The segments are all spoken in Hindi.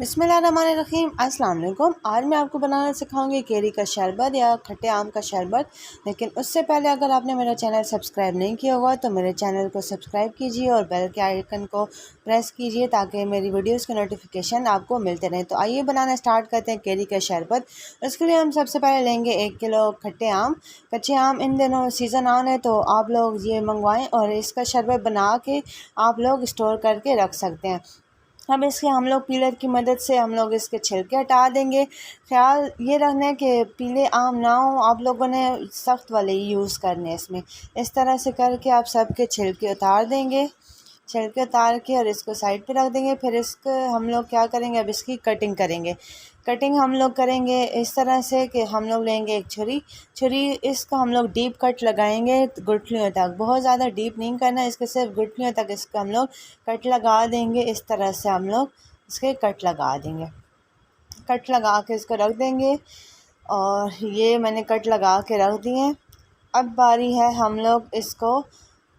बिस्मिल्लाहिर्रहमानिर्रहीम। अस्सलाम वालेकुम। आज मैं आपको बनाना सिखाऊंगी केरी का शरबत या खट्टे आम का शरबत। लेकिन उससे पहले अगर आपने मेरा चैनल सब्सक्राइब नहीं किया हुआ तो मेरे चैनल को सब्सक्राइब कीजिए और बेल के आइकन को प्रेस कीजिए ताकि मेरी वीडियोस के नोटिफिकेशन आपको मिलते रहें। तो आइए बनाना स्टार्ट करते हैं केरी का शरबत। उसके लिए हम सबसे पहले लेंगे 1 किलो खट्टे आम। कच्चे आम इन दिनों सीज़न ऑन है तो आप लोग ये मंगवाएँ और इसका शरबत बना के आप लोग स्टोर करके रख सकते हैं। अब इसके हम लोग पीलर की मदद से हम लोग इसके छिलके हटा देंगे। ख्याल ये रखना है कि पीले आम ना हो, आप लोगों ने सख्त वाले ही यूज़ करने हैं इसमें। इस तरह से करके आप सबके छिलके उतार देंगे। छिलके उतार के और इसको साइड पे रख देंगे। फिर इसको हम लोग क्या करेंगे, अब इसकी कटिंग करेंगे। कटिंग हम लोग करेंगे इस तरह से कि हम लोग लेंगे एक छुरी, इसको हम लोग डीप कट लगाएंगे गुठलियों तक। बहुत ज़्यादा डीप नहीं करना, इसके सिर्फ गुठलियों तक इसको हम लोग कट लगा देंगे। इस तरह से हम लोग इसके कट लगा देंगे। कट लगा के इसको रख देंगे और ये मैंने कट लगा के रख दिए। अब बारी है हम लोग इसको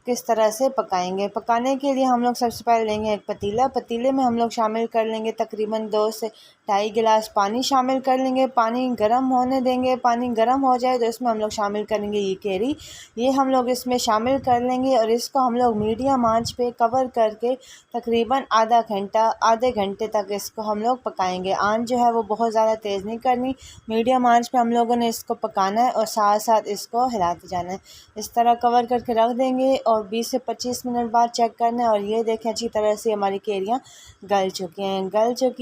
किस तरह से पकाएंगे। पकाने के लिए हम लोग सबसे पहले लेंगे एक पतीला। पतीले में हम लोग शामिल कर लेंगे तकरीबन 2 से ढाई गिलास पानी शामिल कर लेंगे। पानी गर्म होने देंगे। पानी गर्म हो जाए तो इसमें हम लोग शामिल करेंगे ये केरी। ये हम लोग इसमें शामिल कर लेंगे और इसको हम लोग मीडियम आंच पे कवर करके तकरीबन आधे घंटे तक इसको हम लोग पकाएंगे। आंच जो है वो बहुत ज़्यादा तेज़ नहीं करनी, मीडियम आंच पे हम लोगों ने इसको पकाना है और साथ साथ इसको हिलाते जाना है। इस तरह कवर करके रख देंगे और 20 से 25 मिनट बाद चेक करना है। और ये देखें अच्छी तरह से हमारी केरियाँ गल चुकी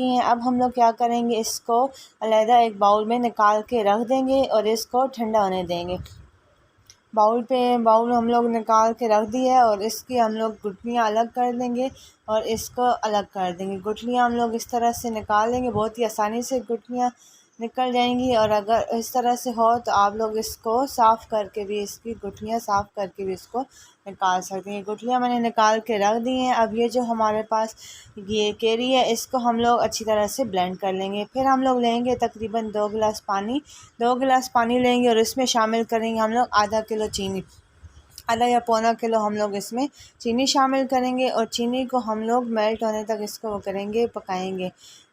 हैं। अब हम लोग क्या करेंगे, इसको अलहदा एक बाउल में निकाल के रख देंगे और इसको ठंडा होने देंगे। बाउल हम लोग निकाल के रख दिया है और इसकी हम लोग गुठलियाँ अलग कर देंगे और इसको अलग कर देंगे। गुठलियाँ हम लोग इस तरह से निकाल लेंगे, बहुत ही आसानी से गुठलियाँ निकल जाएंगी। और अगर इस तरह से हो तो आप लोग इसको साफ़ करके भी, इसकी गुठलियाँ साफ़ करके भी इसको निकाल सकते हैं। गुठलियाँ मैंने निकाल के रख दी हैं। अब ये जो हमारे पास ये केरी है इसको हम लोग अच्छी तरह से ब्लेंड कर लेंगे। फिर हम लोग लेंगे तकरीबन 2 गिलास पानी लेंगे और इसमें शामिल करेंगे हम लोग आधा किलो चीनी। आधा या पौना किलो हम लोग इसमें चीनी शामिल करेंगे और चीनी को हम लोग मेल्ट होने तक इसको वो करेंगे, पकाएंगे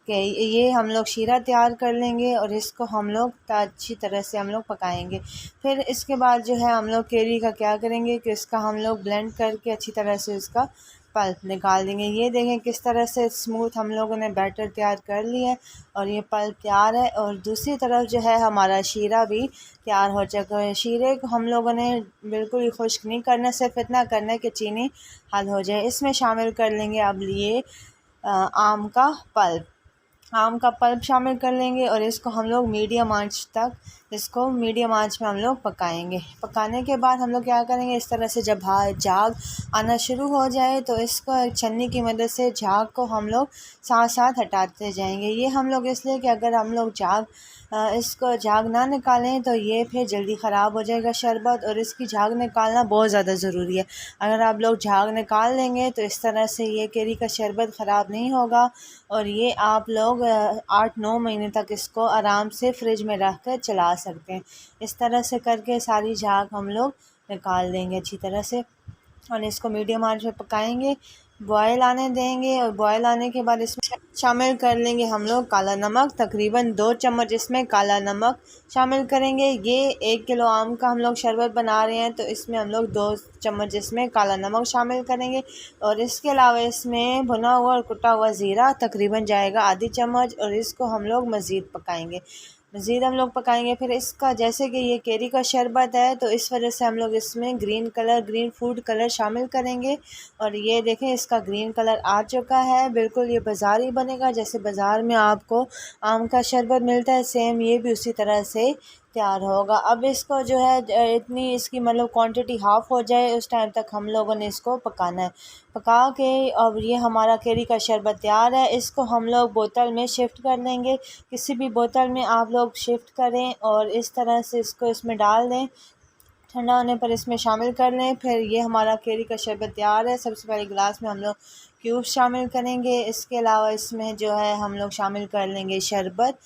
कि ये हम लोग शीरा तैयार कर लेंगे और इसको हम लोग अच्छी तरह से हम लोग पकाएंगे। फिर इसके बाद जो है हम लोग केरी का क्या करेंगे कि इसका हम लोग ब्लेंड करके अच्छी तरह से इसका पल्प निकाल देंगे। ये देखें किस तरह से स्मूथ हम लोगों ने बैटर तैयार कर लिया है और ये पल्प तैयार है। और दूसरी तरफ जो है हमारा शीरा भी तैयार हो चुका है। शीरे को हम लोगों ने बिल्कुल ही खुश्क नहीं करना, सिर्फ इतना करना है कि चीनी हल हो जाए। इसमें शामिल कर लेंगे अब ये आम का पल्प शामिल कर लेंगे और इसको हम लोग मीडियम आंच में हम लोग पकाएंगे। पकाने के बाद हम लोग क्या करेंगे, इस तरह से जब झाग आना शुरू हो जाए तो इसको एक छन्नी की मदद से झाग को हम लोग साथ साथ हटाते जाएंगे। ये हम लोग इसलिए कि अगर हम लोग इसको झाग ना निकालें तो ये फिर जल्दी ख़राब हो जाएगा शरबत, और इसकी झाग निकालना बहुत ज़्यादा ज़रूरी है। अगर आप लोग झाग निकाल लेंगे तो इस तरह से ये केरी का शरबत ख़राब नहीं होगा और ये आप लोग 8-9 महीने तक इसको आराम से फ्रिज में रख कर चला सकते हैं। इस तरह से करके सारी झाग हम लोग निकाल देंगे अच्छी तरह से और इसको मीडियम आंच में पकाएंगे, बॉयल आने देंगे। और बॉयल आने के बाद इसमें शामिल कर लेंगे हम लोग काला नमक। तकरीबन 2 चम्मच इसमें काला नमक शामिल करेंगे। ये 1 किलो आम का हम लोग शरबत बना रहे हैं तो इसमें हम लोग 2 चम्मच इसमें काला नमक शामिल करेंगे। और इसके अलावा इसमें भुना हुआ और कुटा हुआ ज़ीरा तकरीबन जाएगा आधी चम्मच और इसको हम लोग मज़ीद पकाएंगे। फिर इसका जैसे कि ये केरी का शरबत है तो इस वजह से हम लोग इसमें ग्रीन फूड कलर शामिल करेंगे। और ये देखें इसका ग्रीन कलर आ चुका है, बिल्कुल ये बाज़ारी बनेगा। जैसे बाज़ार में आपको आम का शरबत मिलता है सेम ये भी उसी तरह से तैयार होगा। अब इसको जो है इतनी इसकी मतलब क्वांटिटी हाफ़ हो जाए उस टाइम तक हम लोगों ने इसको पकाना है। पका के अब ये हमारा केरी का शरबत तैयार है। इसको हम लोग बोतल में शिफ्ट कर लेंगे, किसी भी बोतल में आप लोग शिफ्ट करें और इस तरह से इसको इसमें डाल दें। ठंडा होने पर इसमें शामिल कर लें। फिर ये हमारा केरी का शरबत तैयार है। सबसे पहले गिलास में हम लोग क्यूब शामिल करेंगे। इसके अलावा इसमें जो है हम लोग शामिल कर लेंगे शरबत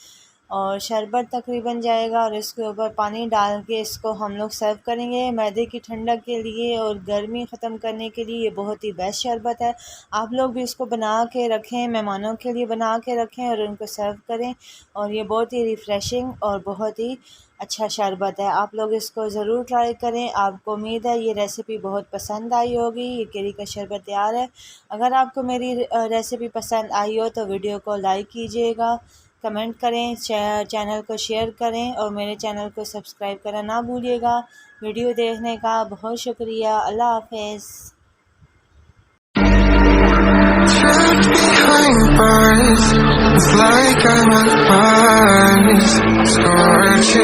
और शरबत तकरीबन जाएगा और इसके ऊपर पानी डाल के इसको हम लोग सर्व करेंगे। मैदे की ठंडक के लिए और गर्मी ख़त्म करने के लिए ये बहुत ही बेस्ट शरबत है। आप लोग भी इसको बना के रखें, मेहमानों के लिए बना के रखें और उनको सर्व करें। और ये बहुत ही रिफ़्रेशिंग और बहुत ही अच्छा शरबत है। आप लोग इसको ज़रूर ट्राई करें। आपको उम्मीद है ये रेसिपी बहुत पसंद आई होगी। ये केरी का शरबत तैयार है। अगर आपको मेरी रेसिपी पसंद आई हो तो वीडियो को लाइक कीजिएगा, कमेंट करें, चैनल को शेयर करें और मेरे चैनल को सब्सक्राइब करना ना भूलिएगा। वीडियो देखने का बहुत शुक्रिया। अल्लाह हाफ़िज़। Behind bars, it's like I'm on Mars, scorching.